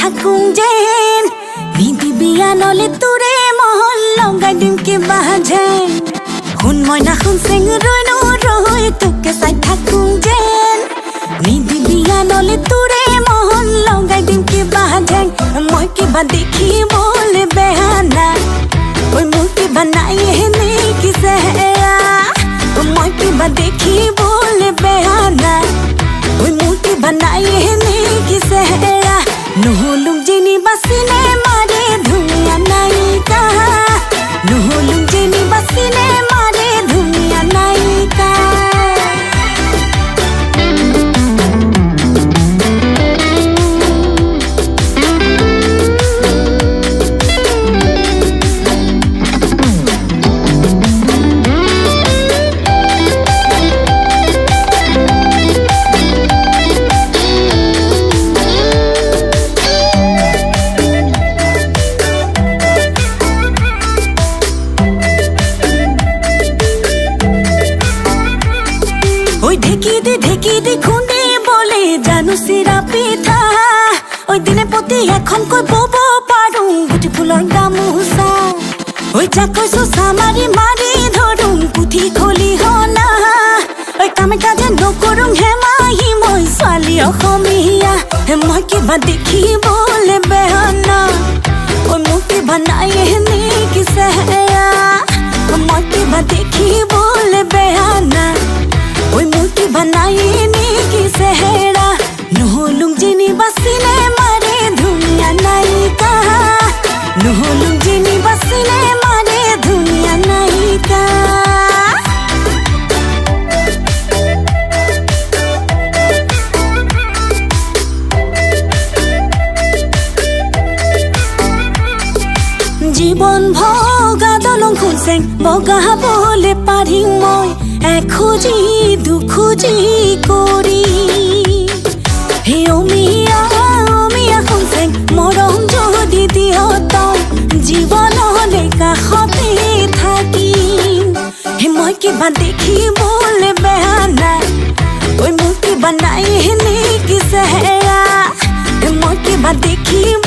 থাকুং যেন নিদিবিয়া নলে তোৰে মহল লগাই দিম কিবা যেন শুন মইনা শুন চেং ৰৈ নৰৈ তোকে চাই থাকুং যেন নিদিবিয়া নলে তোৰে মহল লগাই দিম কিবা যেন মই কিবা দেখিবলৈ বেয়া নাই ঐ মোৰ কিবা নাই এনে কি চেহেৰা মই কিবা দেখিবলৈ বেয়া নাই ঐ মোৰ কিবা নাই এনে কি চেহেৰা নহলুং যেনিবা চিনেমাৰে ধুনীয়া নায়িকা নহলুং যেনিবা চিনেমাৰে ধুনীয়া নায়িকা ঢেকি দি খুন্দি বলে জানো চিৰা পিঠা ঐ দিনে প্ৰতি এখনকৈ বব পাৰোঁ গুটি ফুলৰ গামোচা ঐ যাক কৈছো চামাৰি মাৰি ধৰোঁ পুথি খলিহনা ঐ কামে কাজে নকৰোঁ হেমাহি মই ছোৱালী অসমীয়া মই কিবা দেখিবলৈ বেয়া না ঐ মোক কিবা নাই এনে কি চেহেৰা মই কিবা দেখিবলৈ বেয়া না ঐ মোৰ কিবা নাই এনে কি চেহেৰা নহলুং যেনিবা চিনেমাৰে ধুনীয়া নায়িকা নহলুং যেনিবা চিনেমাৰে ধুনীয়া নায়িকা জীৱন ভগা দলং খুজেং বগাবলৈ পাৰিম মই এখোজি দুখোজি কৰি হে অমিয়া অমিয়া খুজেং মৰম যদি দিয় তই জীৱনলে কাষতে থাকিম হে মই কিবা দেখিবলৈ বেয়া নাই ঐ মোৰ কিবা নাই এনে কি চেহেৰা মই কিবা দেখিব